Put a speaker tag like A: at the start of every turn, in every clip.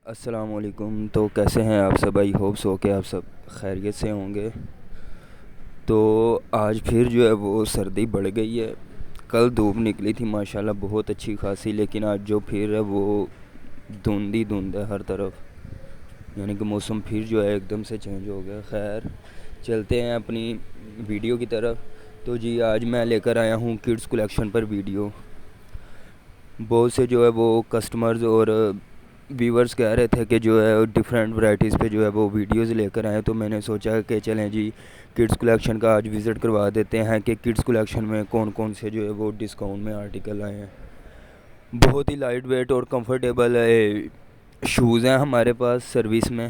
A: السلام علیکم. تو کیسے ہیں آپ سب؟ آئی ہوپ سو کہ آپ سب خیریت سے ہوں گے. تو آج پھر جو ہے وہ سردی بڑھ گئی ہے. کل دھوپ نکلی تھی ماشاءاللہ بہت اچھی خاصی، لیکن آج جو پھر ہے وہ دھند ہے ہر طرف، یعنی کہ موسم پھر جو ہے ایک دم سے چینج ہو گیا. خیر چلتے ہیں اپنی ویڈیو کی طرف. تو جی آج میں لے کر آیا ہوں کڈس کلیکشن پر ویڈیو. بہت سے جو ہے وہ کسٹمرز اور ویورز کہہ رہے تھے کہ جو ہے ڈیفرنٹ ورائٹیز پہ جو ہے وہ ویڈیوز لے کر آئے، تو میں نے سوچا کہ چلیں جی کڈس کلیکشن کا آج وزٹ کروا دیتے ہیں کہ کڈس کلیکشن میں کون کون سے جو ہے وہ ڈسکاؤنٹ میں آرٹیکل آئے ہیں. بہت ہی لائٹ ویٹ اور کمفرٹیبل شوز ہیں ہمارے پاس سروس میں.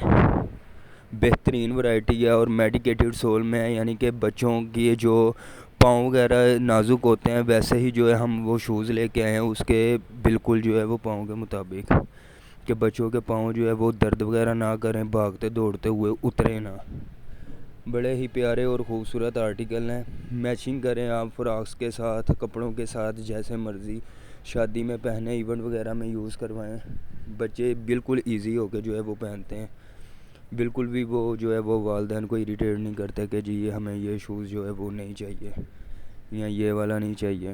A: بہترین ورائٹی ہے اور میڈیکیٹڈ سول میں ہے، یعنی کہ بچوں کی جو پاؤں وغیرہ نازک ہوتے ہیں ویسے ہی جو ہے ہم وہ شوز لے کے آئے ہیں اس کے بالکل جو ہے وہ پاؤں کے مطابق، کہ بچوں کے پاؤں جو ہے وہ درد وغیرہ نہ کریں، بھاگتے دوڑتے ہوئے اترے نہ. بڑے ہی پیارے اور خوبصورت آرٹیکل ہیں. میچنگ کریں آپ فراکس کے ساتھ، کپڑوں کے ساتھ، جیسے مرضی شادی میں پہنے، ایونٹ وغیرہ میں یوز کروائیں. بچے بالکل ایزی ہو کے جو ہے وہ پہنتے ہیں. بالکل بھی وہ جو ہے وہ والدین کو اریٹیٹ نہیں کرتے کہ جی ہمیں یہ شوز جو ہے وہ نہیں چاہیے یا یہ والا نہیں چاہیے.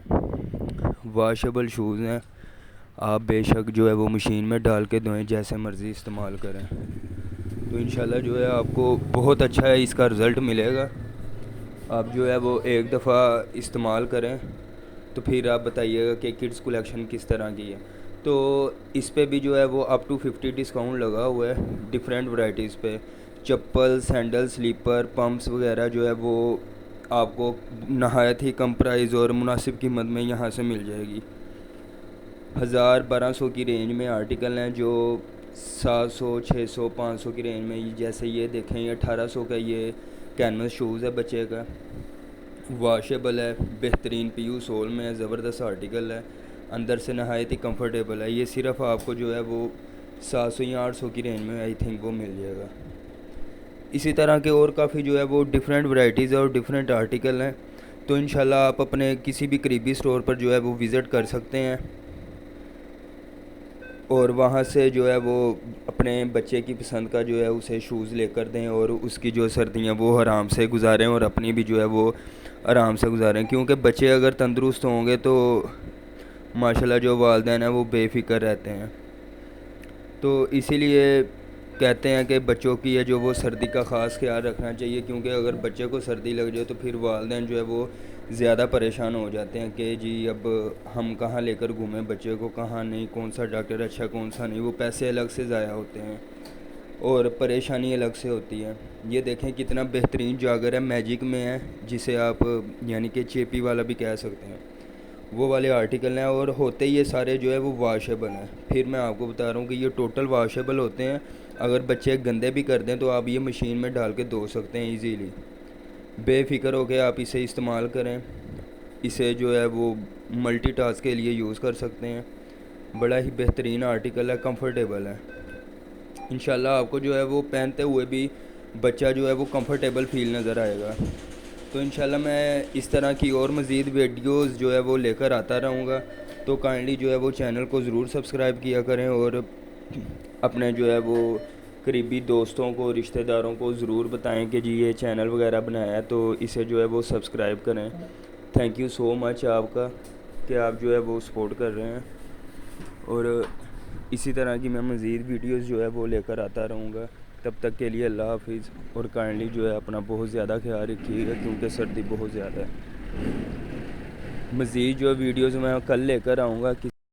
A: واشیبل شوز ہیں، آپ بے شک جو ہے وہ مشین میں ڈال کے دھوئیں، جیسے مرضی استعمال کریں. تو انشاءاللہ جو ہے آپ کو بہت اچھا ہے اس کا رزلٹ ملے گا. آپ جو ہے وہ ایک دفعہ استعمال کریں تو پھر آپ بتائیے گا کہ کڈس کلیکشن کس طرح کی ہے. تو اس پہ بھی جو ہے وہ اپ ٹو 50 ڈسکاؤنٹ لگا ہوا ہے ڈیفرنٹ ورائٹیز پہ. چپل، سینڈل، سلیپر، پمپس وغیرہ جو ہے وہ آپ کو نہایت ہی کم پرائز اور مناسب قیمت میں یہاں سے مل جائے گی. 1000-1200 کی رینج میں آرٹیکل ہیں، جو 700 600 500 کی رینج میں. جیسے یہ دیکھیں یہ 1800 کا یہ کینوس شوز ہے بچے کا، واشیبل ہے، بہترین پی یو سول میں ہے، زبردست آرٹیکل ہے، اندر سے نہایت ہی کمفرٹیبل ہے. یہ صرف آپ کو جو ہے وہ 700 یا 800 کی رینج میں آئی تھنک وہ مل جائے گا. اسی طرح کے اور کافی جو ہے وہ ڈیفرنٹ ورائٹیز اور ڈیفرنٹ آرٹیکل ہیں. تو انشاءاللہ آپ اپنے کسی بھی قریبی سٹور پر جو ہے وہ وزٹ کر سکتے ہیں اور وہاں سے جو ہے وہ اپنے بچے کی پسند کا جو ہے اسے شوز لے کر دیں اور اس کی جو سردیاں وہ آرام سے گزاریں اور اپنی بھی جو ہے وہ آرام سے گزاریں. کیونکہ بچے اگر تندرست ہوں گے تو ماشاءاللہ جو والدین ہیں وہ بے فکر رہتے ہیں. تو اسی لیے کہتے ہیں کہ بچوں کی ہے جو وہ سردی کا خاص خیال رکھنا چاہیے، کیونکہ اگر بچے کو سردی لگ جائے تو پھر والدین جو ہے وہ زیادہ پریشان ہو جاتے ہیں کہ جی اب ہم کہاں لے کر گھومیں بچے کو، کہاں نہیں، کون سا ڈاکٹر اچھا کون سا نہیں. وہ پیسے الگ سے ضائع ہوتے ہیں اور پریشانی الگ سے ہوتی ہے. یہ دیکھیں کتنا بہترین جاگر ہے، میجک میں ہے، جسے آپ یعنی کہ چیپی والا بھی کہہ سکتے ہیں. وہ والے آرٹیکل ہیں اور ہوتے یہ سارے جو ہے وہ واشیبل ہیں. پھر میں آپ کو بتا رہا ہوں کہ یہ ٹوٹل واشیبل ہوتے ہیں. اگر بچے گندے بھی کر دیں تو آپ یہ مشین میں ڈال کے دھو سکتے ہیں ایزیلی. بے فکر ہو کے آپ اسے استعمال کریں. اسے جو ہے وہ ملٹی ٹاسک کے لیے یوز کر سکتے ہیں. بڑا ہی بہترین آرٹیکل ہے، کمفرٹیبل ہے. انشاءاللہ آپ کو جو ہے وہ پہنتے ہوئے بھی بچہ جو ہے وہ کمفرٹیبل فیل نظر آئے گا. تو انشاءاللہ میں اس طرح کی اور مزید ویڈیوز جو ہے وہ لے کر آتا رہوں گا. تو کائنڈلی جو ہے وہ چینل کو ضرور سبسکرائب کیا کریں اور اپنے جو ہے وہ قریبی دوستوں کو، رشتہ داروں کو ضرور بتائیں کہ جی یہ چینل وغیرہ بنایا ہے تو اسے جو ہے وہ سبسکرائب کریں. تھینک یو سو مچ آپ کا کہ آپ جو ہے وہ سپورٹ کر رہے ہیں. اور اسی طرح کی میں مزید ویڈیوز جو ہے وہ لے کر آتا رہوں گا. تب تک کے لیے اللہ حافظ. اور کائنڈلی جو ہے اپنا بہت زیادہ خیال رکھیے گا کیونکہ سردی بہت زیادہ ہے. مزید جو ویڈیوز میں کل لے کر آؤں گا.